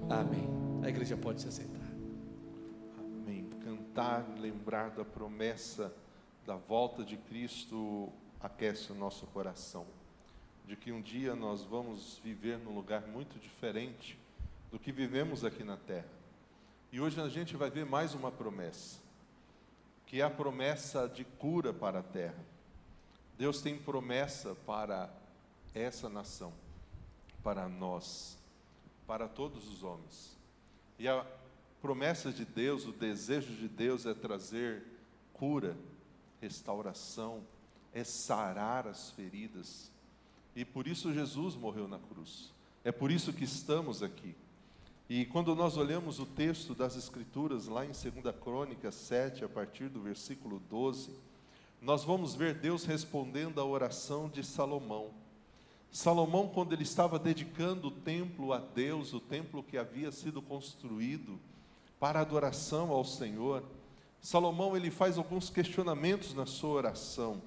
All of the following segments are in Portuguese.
Amém. A igreja pode se assentar. Amém. Cantar, lembrar da promessa da volta de Cristo aquece o nosso coração, de que um dia nós vamos viver num lugar muito diferente do que vivemos aqui na terra. E hoje a gente vai ver mais uma promessa, que é a promessa de cura para a terra. Deus tem promessa para essa nação, para nós, para todos os homens. E a promessa de Deus, o desejo de Deus é trazer cura, restauração, é sarar as feridas. E por isso Jesus morreu na cruz. É por isso que estamos aqui. E quando nós olhamos o texto das Escrituras, lá em 2 Crônicas 7, a partir do versículo 12, nós vamos ver Deus respondendo à oração de Salomão. Salomão, quando ele estava dedicando o templo a Deus, o templo que havia sido construído para adoração ao Senhor, Salomão, ele faz alguns questionamentos na sua oração.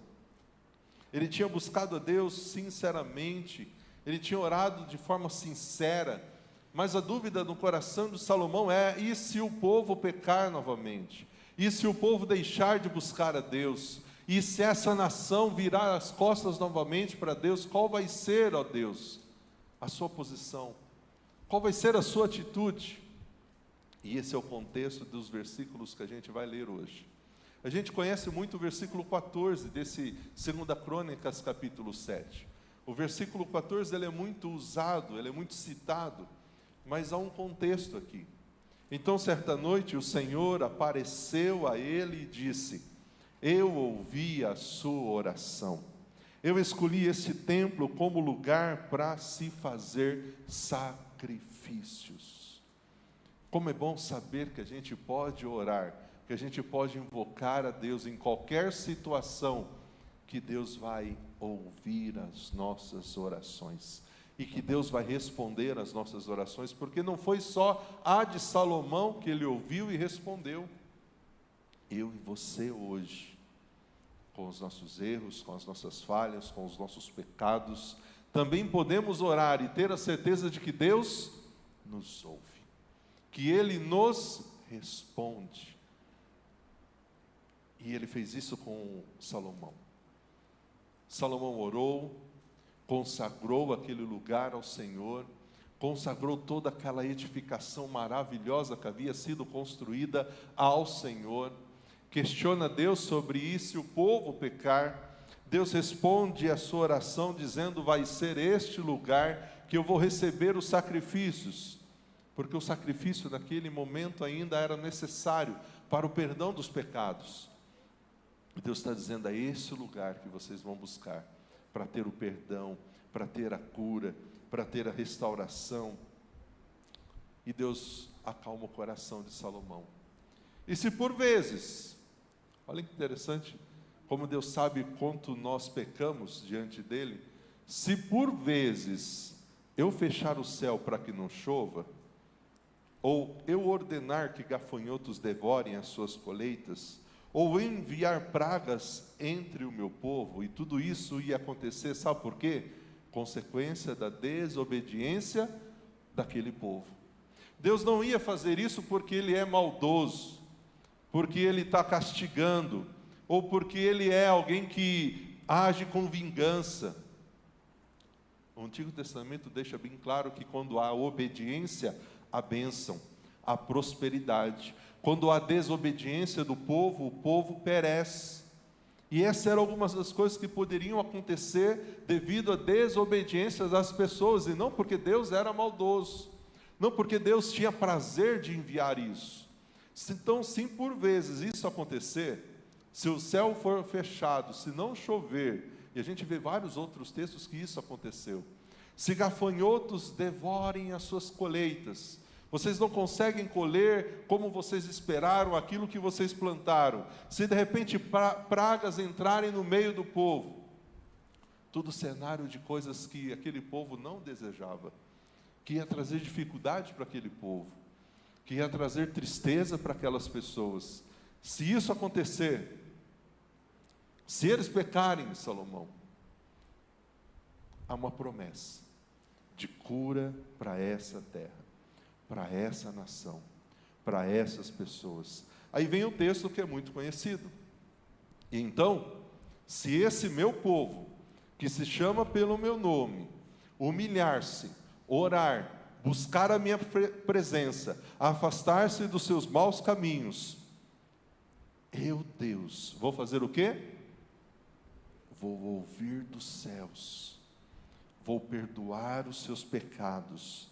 Ele tinha buscado a Deus sinceramente, ele tinha orado de forma sincera, mas a dúvida no coração de Salomão é: e se o povo pecar novamente? E se o povo deixar de buscar a Deus? E se essa nação virar as costas novamente para Deus, qual vai ser, ó Deus, a sua posição? Qual vai ser a sua atitude? E esse é o contexto dos versículos que a gente vai ler hoje. A gente conhece muito o versículo 14 desse 2 Crônicas capítulo 7. O versículo 14 ele é muito usado, ele é muito citado, mas há um contexto aqui. Então, certa noite, o Senhor apareceu a ele e disse: eu ouvi a sua oração. Eu escolhi este templo como lugar para se fazer sacrifícios. Como é bom saber que a gente pode orar, que a gente pode invocar a Deus em qualquer situação, que Deus vai ouvir as nossas orações. E que Deus vai responder às nossas orações, porque não foi só a de Salomão que ele ouviu e respondeu. Eu e você hoje, com os nossos erros, com as nossas falhas, com os nossos pecados, também podemos orar e ter a certeza de que Deus nos ouve, que Ele nos responde. E Ele fez isso com Salomão. Salomão orou, consagrou aquele lugar ao Senhor, consagrou toda aquela edificação maravilhosa que havia sido construída ao Senhor. Questiona Deus sobre isso, se o povo pecar, Deus responde a sua oração dizendo: vai ser este lugar que eu vou receber os sacrifícios, porque o sacrifício naquele momento ainda era necessário para o perdão dos pecados. E Deus está dizendo: é esse o lugar que vocês vão buscar, para ter o perdão, para ter a cura, para ter a restauração. E Deus acalma o coração de Salomão. E se por vezes, olha que interessante, como Deus sabe quanto nós pecamos diante dEle, se por vezes eu fechar o céu para que não chova, ou eu ordenar que gafanhotos devorem as suas colheitas, ou enviar pragas entre o meu povo, e tudo isso ia acontecer, sabe por quê? Consequência da desobediência daquele povo. Deus não ia fazer isso porque Ele é maldoso, porque Ele está castigando, ou porque Ele é alguém que age com vingança. O Antigo Testamento deixa bem claro que quando há obediência, há bênção, há prosperidade. Quando há desobediência do povo, o povo perece. E essas eram algumas das coisas que poderiam acontecer devido à desobediência das pessoas, e não porque Deus era maldoso, não porque Deus tinha prazer de enviar isso. Então, sim, por vezes isso acontecer, se o céu for fechado, se não chover, e a gente vê vários outros textos que isso aconteceu, se gafanhotos devorem as suas colheitas, vocês não conseguem colher como vocês esperaram aquilo que vocês plantaram, se de repente pragas entrarem no meio do povo, tudo cenário de coisas que aquele povo não desejava, que ia trazer dificuldade para aquele povo, que ia trazer tristeza para aquelas pessoas. Se isso acontecer, se eles pecarem, Salomão, há uma promessa de cura para essa terra. para essa nação, para essas pessoas. Aí vem o texto que é muito conhecido. E então, se esse meu povo, que se chama pelo meu nome, humilhar-se, orar, buscar a minha presença, afastar-se dos seus maus caminhos, eu, Deus, vou fazer o quê? Vou ouvir dos céus, vou perdoar os seus pecados,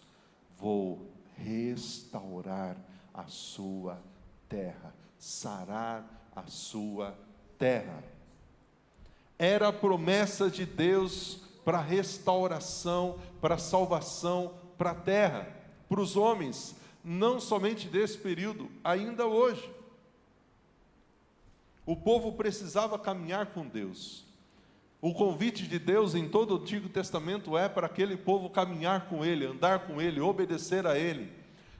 vou restaurar a sua terra, sarar a sua terra. Era a promessa de Deus para restauração, para salvação, para a terra, para os homens, não somente desse período, ainda hoje. O povo precisava caminhar com Deus. O convite de Deus em todo o Antigo Testamento é para aquele povo caminhar com Ele, andar com Ele, obedecer a Ele.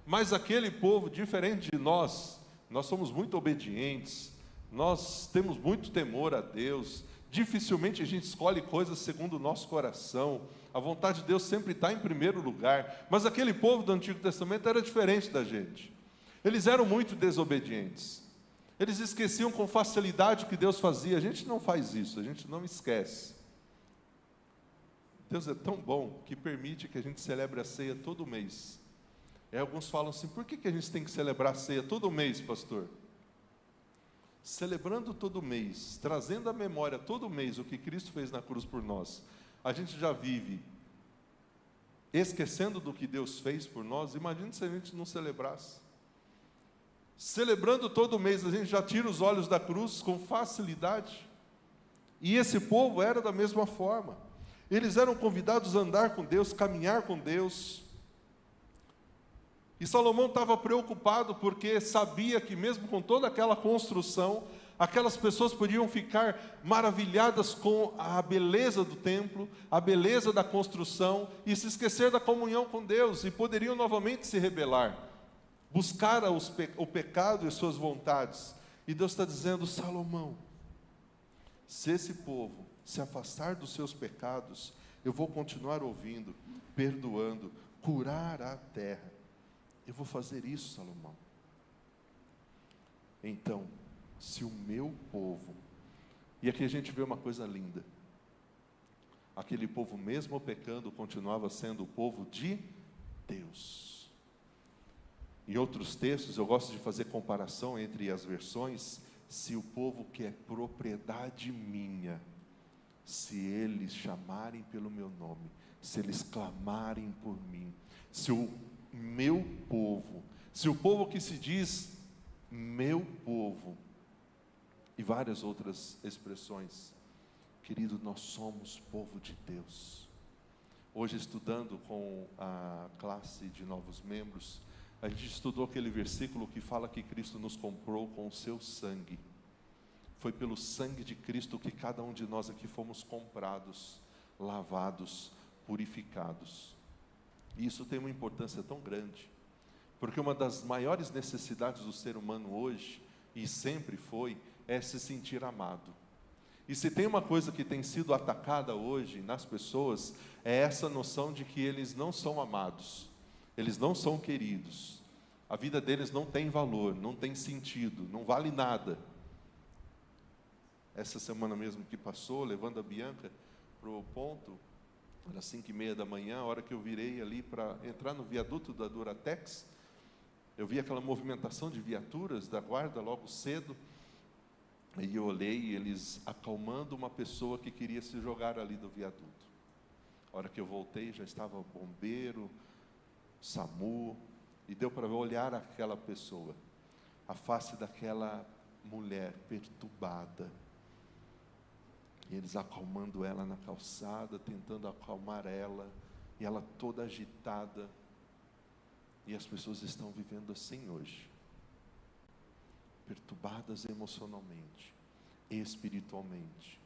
Mas aquele povo, diferente de nós somos muito obedientes, nós temos muito temor a Deus, dificilmente a gente escolhe coisas segundo o nosso coração, a vontade de Deus sempre está em primeiro lugar. Mas aquele povo do Antigo Testamento era diferente da gente, eles eram muito desobedientes, eles esqueciam com facilidade o que Deus fazia. A gente não faz isso, a gente não esquece. Deus é tão bom que permite que a gente celebre a ceia todo mês. E alguns falam assim: por que a gente tem que celebrar a ceia todo mês, pastor? Celebrando todo mês, trazendo à memória todo mês o que Cristo fez na cruz por nós, a gente já vive esquecendo do que Deus fez por nós. Imagine se a gente não celebrasse. Celebrando todo mês, a gente já tira os olhos da cruz com facilidade. E esse povo era da mesma forma. Eles eram convidados a andar com Deus, caminhar com Deus. E Salomão estava preocupado porque sabia que mesmo com toda aquela construção, aquelas pessoas podiam ficar maravilhadas com a beleza do templo, a beleza da construção, e se esquecer da comunhão com Deus, e poderiam novamente se rebelar, buscar o pecado e suas vontades. E Deus está dizendo: Salomão, se esse povo se afastar dos seus pecados, eu vou continuar ouvindo, perdoando, curar a terra. Eu vou fazer isso, Salomão. Então, se o meu povo, e aqui a gente vê uma coisa linda, aquele povo mesmo pecando continuava sendo o povo de Deus. Em outros textos eu gosto de fazer comparação entre as versões. Se o povo que é propriedade minha, se eles chamarem pelo meu nome, se eles clamarem por mim, se o meu povo, se o povo que se diz meu povo, e várias outras expressões. Querido, nós somos povo de Deus. Hoje, estudando com a classe de novos membros, a gente estudou aquele versículo que fala que Cristo nos comprou com o seu sangue. Foi pelo sangue de Cristo que cada um de nós aqui fomos comprados, lavados, purificados. E isso tem uma importância tão grande, porque uma das maiores necessidades do ser humano hoje, e sempre foi, é se sentir amado. E se tem uma coisa que tem sido atacada hoje nas pessoas, é essa noção de que eles não são amados, eles não são queridos, a vida deles não tem valor, não tem sentido, não vale nada. Essa semana mesmo que passou, levando a Bianca para o ponto, era 5:30 da manhã, a hora que eu virei ali para entrar no viaduto da Duratex, eu vi aquela movimentação de viaturas da guarda logo cedo, e eu olhei eles acalmando uma pessoa que queria se jogar ali do viaduto. A hora que eu voltei, já estava bombeiro, SAMU, e deu para olhar aquela pessoa, a face daquela mulher perturbada, e eles acalmando ela na calçada, tentando acalmar ela, e ela toda agitada. E as pessoas estão vivendo assim hoje, perturbadas emocionalmente, espiritualmente.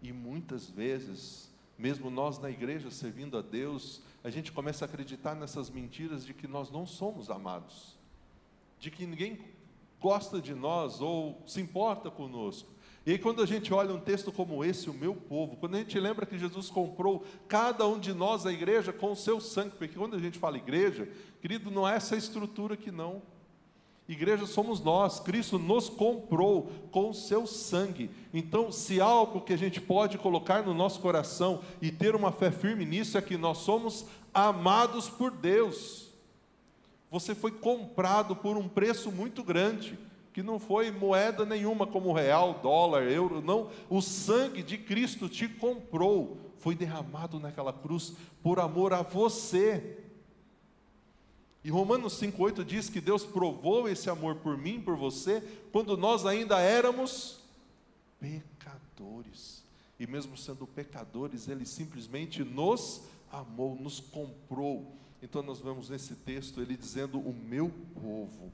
E muitas vezes, mesmo nós na igreja servindo a Deus, a gente começa a acreditar nessas mentiras de que nós não somos amados, de que ninguém gosta de nós ou se importa conosco. E aí quando a gente olha um texto como esse, o meu povo, quando a gente lembra que Jesus comprou cada um de nós, a igreja, com o seu sangue, porque quando a gente fala igreja, querido, não é essa estrutura aqui não. Igreja somos nós, Cristo nos comprou com o seu sangue. Então, se há algo que a gente pode colocar no nosso coração e ter uma fé firme nisso, é que nós somos amados por Deus. Você foi comprado por um preço muito grande, que não foi moeda nenhuma como real, dólar, euro, não. O sangue de Cristo te comprou, foi derramado naquela cruz por amor a você. E Romanos 5,8 diz que Deus provou esse amor por mim, por você, quando nós ainda éramos pecadores. E mesmo sendo pecadores, Ele simplesmente nos amou, nos comprou. Então nós vemos nesse texto Ele dizendo: o meu povo,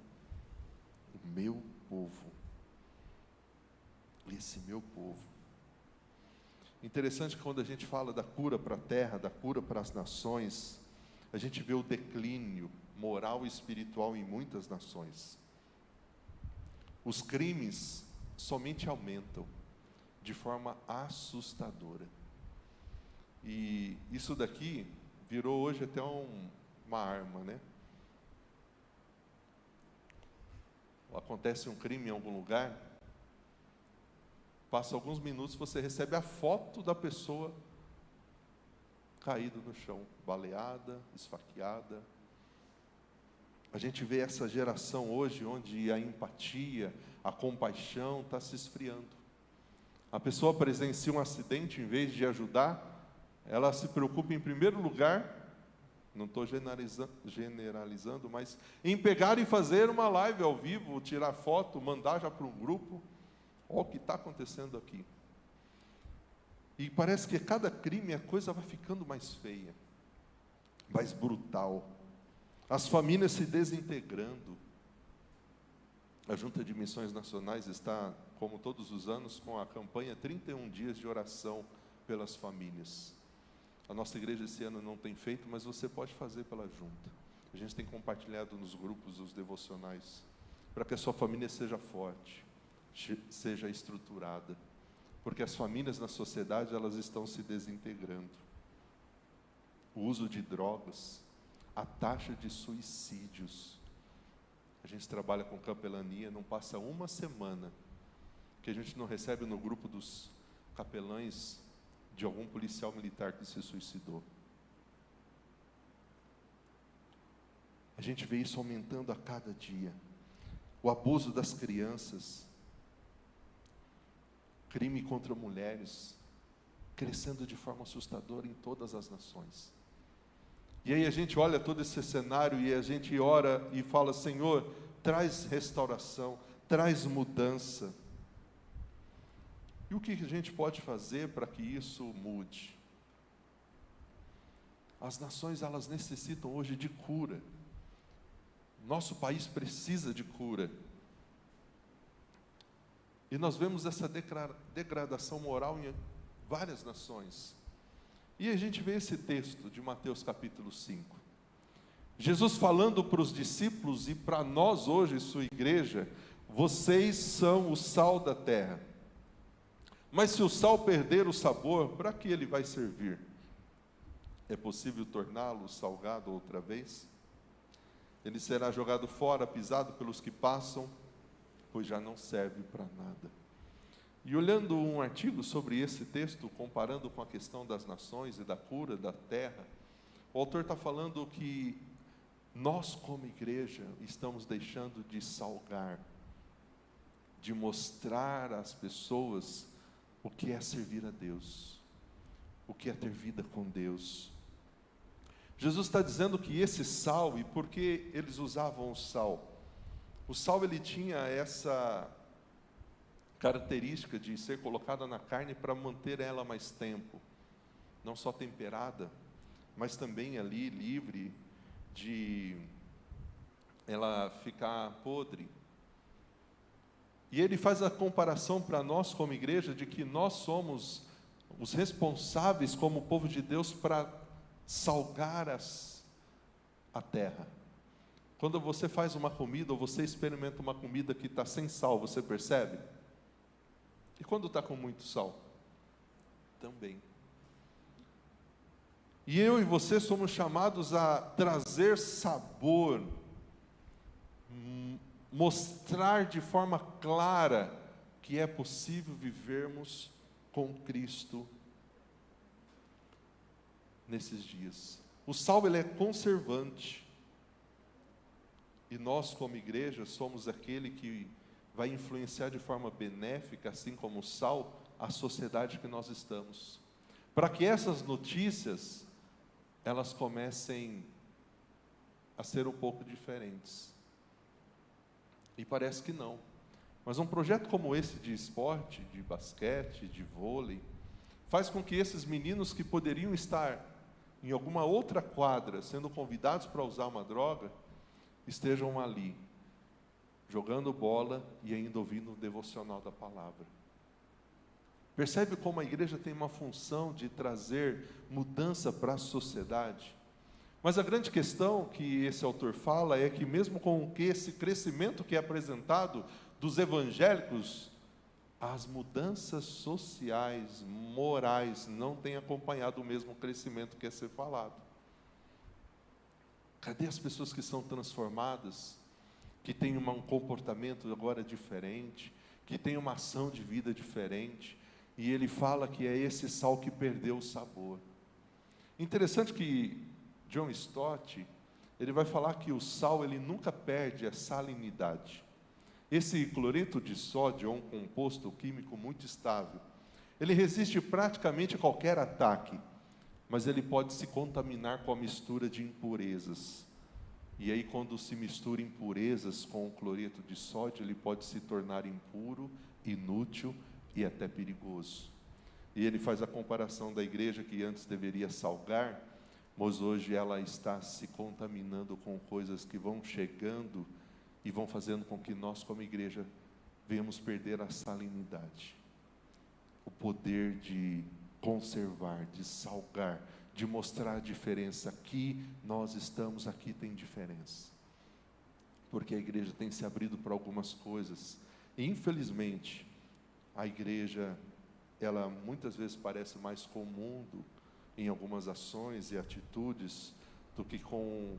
esse meu povo. Interessante que quando a gente fala da cura para a terra, da cura para as nações, a gente vê o declínio moral e espiritual em muitas nações. Os crimes somente aumentam de forma assustadora. E isso daqui virou hoje até uma arma, né? Acontece um crime em algum lugar, passa alguns minutos, você recebe a foto da pessoa caída no chão, baleada, esfaqueada. A gente vê essa geração hoje, onde a empatia, a compaixão está se esfriando. A pessoa presencia um acidente, em vez de ajudar, ela se preocupa em primeiro lugar, não estou generalizando, mas em pegar e fazer uma live ao vivo, tirar foto, mandar já para um grupo. Olha o que está acontecendo aqui. E parece que a cada crime a coisa vai ficando mais feia, mais brutal. As famílias se desintegrando. A Junta de Missões Nacionais está, como todos os anos, com a campanha 31 dias de oração pelas famílias. A nossa igreja esse ano não tem feito, mas você pode fazer pela Junta. A gente tem compartilhado nos grupos os devocionais, para que a sua família seja forte, seja estruturada, porque as famílias na sociedade, elas estão se desintegrando. O uso de drogas, a taxa de suicídios. A gente trabalha com capelania, não passa uma semana que a gente não recebe no grupo dos capelães de algum policial militar que se suicidou. A gente vê isso aumentando a cada dia. O abuso das crianças, crime contra mulheres, crescendo de forma assustadora em todas as nações. E aí a gente olha todo esse cenário e a gente ora e fala: Senhor, traz restauração, traz mudança. E o que a gente pode fazer para que isso mude? As nações, elas necessitam hoje de cura. Nosso país precisa de cura. E nós vemos essa degradação moral em várias nações. E a gente vê esse texto de Mateus capítulo 5. Jesus falando para os discípulos e para nós hoje, sua igreja: vocês são o sal da terra. Mas se o sal perder o sabor, para que ele vai servir? É possível torná-lo salgado outra vez? Ele será jogado fora, pisado pelos que passam, pois já não serve para nada. E olhando um artigo sobre esse texto, comparando com a questão das nações e da cura da terra, o autor está falando que nós, como igreja, estamos deixando de salgar, de mostrar às pessoas o que é servir a Deus, o que é ter vida com Deus. Jesus está dizendo que esse sal, e por que eles usavam o sal? O sal, ele tinha essa característica de ser colocada na carne para manter ela mais tempo, não só temperada, mas também ali livre de ela ficar podre. E ele faz a comparação para nós como igreja de que nós somos os responsáveis como povo de Deus para salgar a terra. Quando você faz uma comida ou você experimenta uma comida que está sem sal, você percebe? E quando está com muito sal? Também. E eu e você somos chamados a trazer sabor, mostrar de forma clara que é possível vivermos com Cristo nesses dias. O sal, ele é conservante. E nós, como igreja, somos aquele que vai influenciar de forma benéfica, assim como o sal, a sociedade que nós estamos. Para que essas notícias, elas comecem a ser um pouco diferentes. E parece que não. Mas um projeto como esse de esporte, de basquete, de vôlei, faz com que esses meninos que poderiam estar em alguma outra quadra, sendo convidados para usar uma droga, estejam ali, jogando bola e ainda ouvindo o devocional da palavra. Percebe como a igreja tem uma função de trazer mudança para a sociedade? Mas a grande questão que esse autor fala é que mesmo com que esse crescimento que é apresentado dos evangélicos, as mudanças sociais, morais, não têm acompanhado o mesmo crescimento que é ser falado. Cadê as pessoas que são transformadas, que têm um comportamento agora diferente, que têm uma ação de vida diferente? E ele fala que é esse sal que perdeu o sabor. Interessante que John Stott, ele vai falar que o sal, ele nunca perde a salinidade. Esse cloreto de sódio é um composto químico muito estável. Ele resiste praticamente a qualquer ataque, mas ele pode se contaminar com a mistura de impurezas. E aí, quando se mistura impurezas com o cloreto de sódio, ele pode se tornar impuro, inútil e até perigoso. E ele faz a comparação da igreja que antes deveria salgar, mas hoje ela está se contaminando com coisas que vão chegando e vão fazendo com que nós, como igreja, venhamos perder a salinidade, o poder de conservar, de salgar, de mostrar a diferença. Aqui nós estamos, aqui tem diferença, porque a igreja tem se abrido para algumas coisas, e infelizmente a igreja, ela muitas vezes parece mais com o mundo em algumas ações e atitudes do que com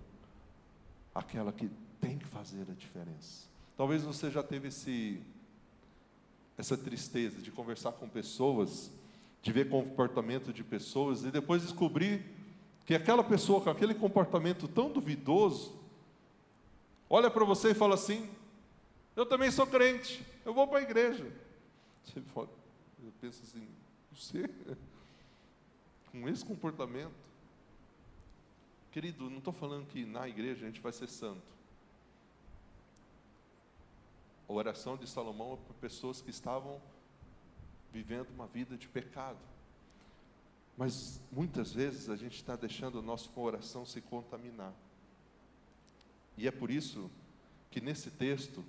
aquela que tem que fazer a diferença. Talvez você já teve essa tristeza de conversar com pessoas, de ver comportamento de pessoas e depois descobrir que aquela pessoa com aquele comportamento tão duvidoso olha para você e fala assim: eu também sou crente, eu vou para a igreja. Eu penso assim, você com esse comportamento, querido, não estou falando que na igreja a gente vai ser santo. A oração de Salomão é para pessoas que estavam vivendo uma vida de pecado. Mas muitas vezes a gente está deixando o nosso coração se contaminar. E é por isso que nesse texto,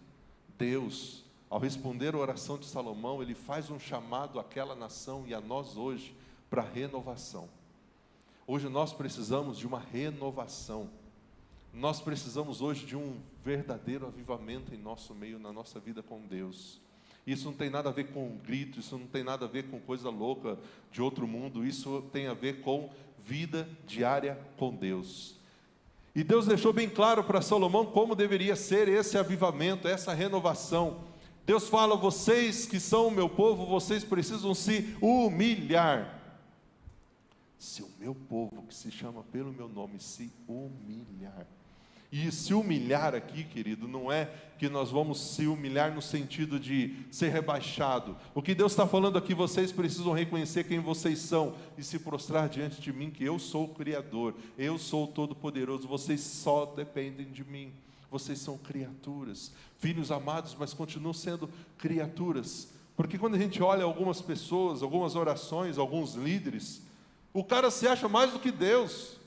Deus, ao responder a oração de Salomão, ele faz um chamado àquela nação e a nós hoje para renovação. Hoje nós precisamos de uma renovação. Nós precisamos hoje de um verdadeiro avivamento em nosso meio, na nossa vida com Deus. Isso não tem nada a ver com um grito, isso não tem nada a ver com coisa louca de outro mundo, isso tem a ver com vida diária com Deus. E Deus deixou bem claro para Salomão como deveria ser esse avivamento, essa renovação. Deus fala: vocês que são o meu povo, vocês precisam se humilhar. Se o meu povo, que se chama pelo meu nome, se humilhar. E se humilhar aqui, querido, não é que nós vamos se humilhar no sentido de ser rebaixado. O que Deus está falando aqui, vocês precisam reconhecer quem vocês são e se prostrar diante de mim, que eu sou o Criador, eu sou o Todo-Poderoso, vocês só dependem de mim. Vocês são criaturas, filhos amados, mas continuam sendo criaturas. Porque quando a gente olha algumas pessoas, algumas orações, alguns líderes, o cara se acha mais do que Deus.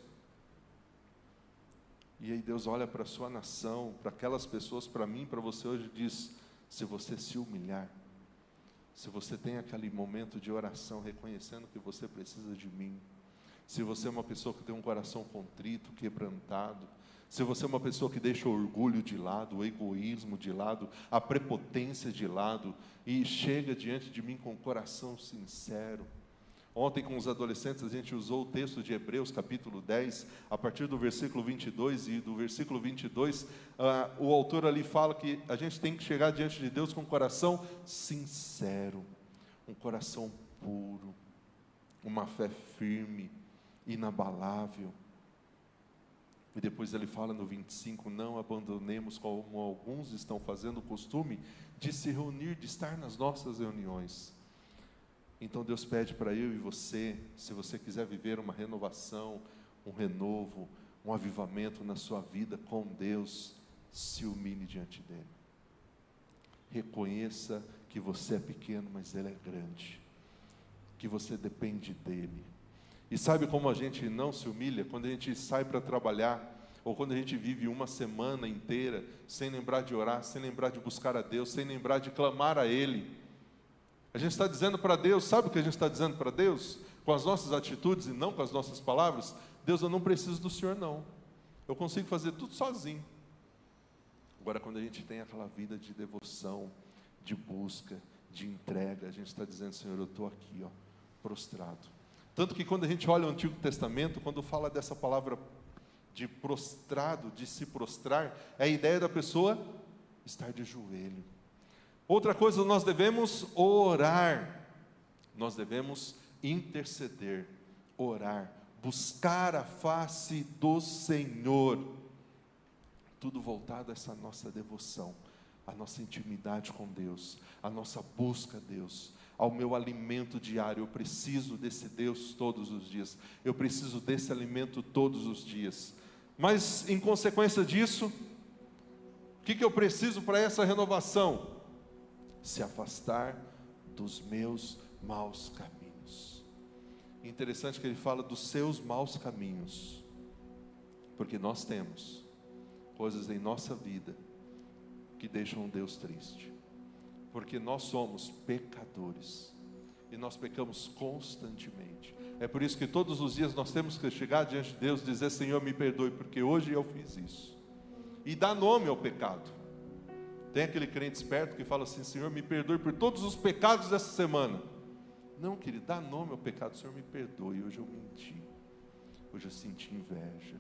E aí Deus olha para a sua nação, para aquelas pessoas, para mim, para você hoje, e diz: se você se humilhar, se você tem aquele momento de oração, reconhecendo que você precisa de mim, se você é uma pessoa que tem um coração contrito, quebrantado, se você é uma pessoa que deixa o orgulho de lado, o egoísmo de lado, a prepotência de lado, e chega diante de mim com o coração sincero. Ontem com os adolescentes a gente usou o texto de Hebreus capítulo 10, a partir do versículo 22, e do versículo 22, o autor ali fala que a gente tem que chegar diante de Deus com um coração sincero, um coração puro, uma fé firme, inabalável. E depois ele fala no 25, não abandonemos como alguns estão fazendo o costume de se reunir, de estar nas nossas reuniões. Então Deus pede para eu e você, se você quiser viver uma renovação, um renovo, um avivamento na sua vida com Deus, se humilhe diante dEle. Reconheça que você é pequeno, mas Ele é grande, que você depende dEle. E sabe como a gente não se humilha? Quando a gente sai para trabalhar, ou quando a gente vive uma semana inteira, sem lembrar de orar, sem lembrar de buscar a Deus, sem lembrar de clamar a Ele. A gente está dizendo para Deus, sabe o que a gente está dizendo para Deus? Com as nossas atitudes e não com as nossas palavras? Deus, eu não preciso do Senhor não, eu consigo fazer tudo sozinho. Agora, quando a gente tem aquela vida de devoção, de busca, de entrega, a gente está dizendo, Senhor, eu estou aqui, prostrado. Tanto que quando a gente olha o Antigo Testamento, quando fala dessa palavra de prostrado, de se prostrar, é a ideia da pessoa estar de joelho. Outra coisa, nós devemos orar, nós devemos interceder, orar, buscar a face do Senhor, tudo voltado a essa nossa devoção, a nossa intimidade com Deus, a nossa busca a Deus, ao meu alimento diário. Eu preciso desse Deus todos os dias, eu preciso desse alimento todos os dias. Mas em consequência disso, o que eu preciso para essa renovação? Se afastar dos meus maus caminhos. Interessante que ele fala dos seus maus caminhos, porque nós temos coisas em nossa vida que deixam Deus triste, porque nós somos pecadores, e nós pecamos constantemente. É por isso que todos os dias nós temos que chegar diante de Deus e dizer, Senhor, me perdoe, porque hoje eu fiz isso, e dar nome ao pecado. Tem aquele crente esperto que fala assim, Senhor, me perdoe por todos os pecados dessa semana. Não, querido, dá nome ao pecado. Senhor, me perdoe, hoje eu menti, hoje eu senti inveja,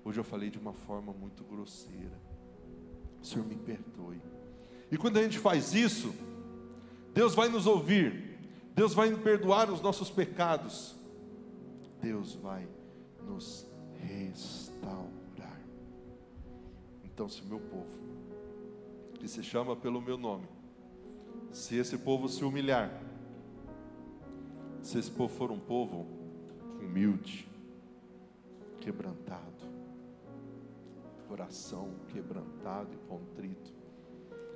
hoje eu falei de uma forma muito grosseira. Senhor, me perdoe. E quando a gente faz isso, Deus vai nos ouvir, Deus vai perdoar os nossos pecados, Deus vai nos restaurar. Então, se o meu povo, que se chama pelo meu nome, se esse povo se humilhar, se esse povo for um povo humilde, quebrantado, coração quebrantado e contrito,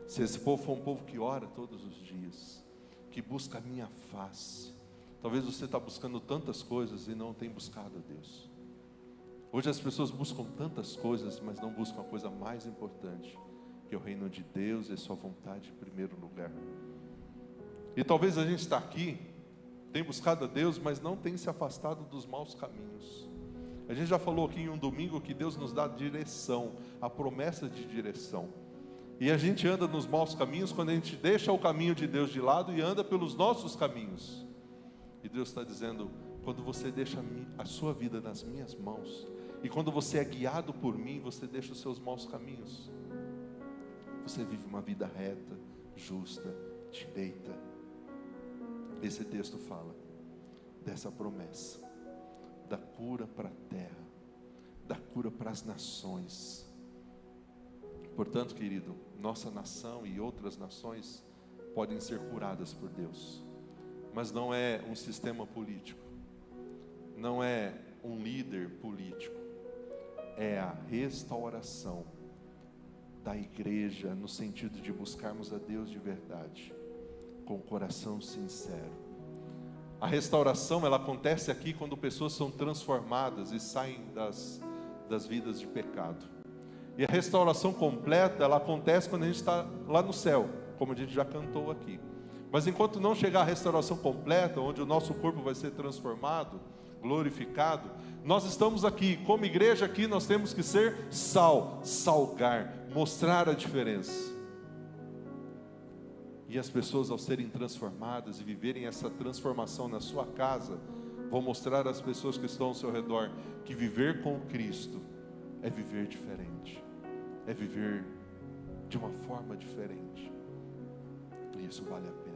se esse povo for um povo que ora todos os dias, que busca a minha face, talvez você está buscando tantas coisas e não tem buscado a Deus. Hoje as pessoas buscam tantas coisas, mas não buscam a coisa mais importante, que é o reino de Deus e a sua vontade em primeiro lugar. E talvez a gente está aqui, tem buscado a Deus, mas não tem se afastado dos maus caminhos. A gente já falou aqui em um domingo que Deus nos dá direção, a promessa de direção. E a gente anda nos maus caminhos quando a gente deixa o caminho de Deus de lado e anda pelos nossos caminhos. E Deus está dizendo, quando você deixa a sua vida nas minhas mãos, e quando você é guiado por mim, você deixa os seus maus caminhos. Você vive uma vida reta, justa, direita. Esse texto fala dessa promessa, da cura para a terra, da cura para as nações. Portanto, querido, nossa nação e outras nações podem ser curadas por Deus, mas não é um sistema político, não é um líder político, é a restauração da igreja, no sentido de buscarmos a Deus de verdade, com o coração sincero. A restauração, ela acontece aqui quando pessoas são transformadas e saem das vidas de pecado. E a restauração completa, ela acontece quando a gente está lá no céu, como a gente já cantou aqui. Mas enquanto não chegar a restauração completa, onde o nosso corpo vai ser transformado, glorificado, nós estamos aqui, como igreja aqui, nós temos que ser sal, salgar, mostrar a diferença. E as pessoas, ao serem transformadas e viverem essa transformação na sua casa, vão mostrar às pessoas que estão ao seu redor que viver com Cristo é viver diferente, é viver de uma forma diferente. E isso vale a pena.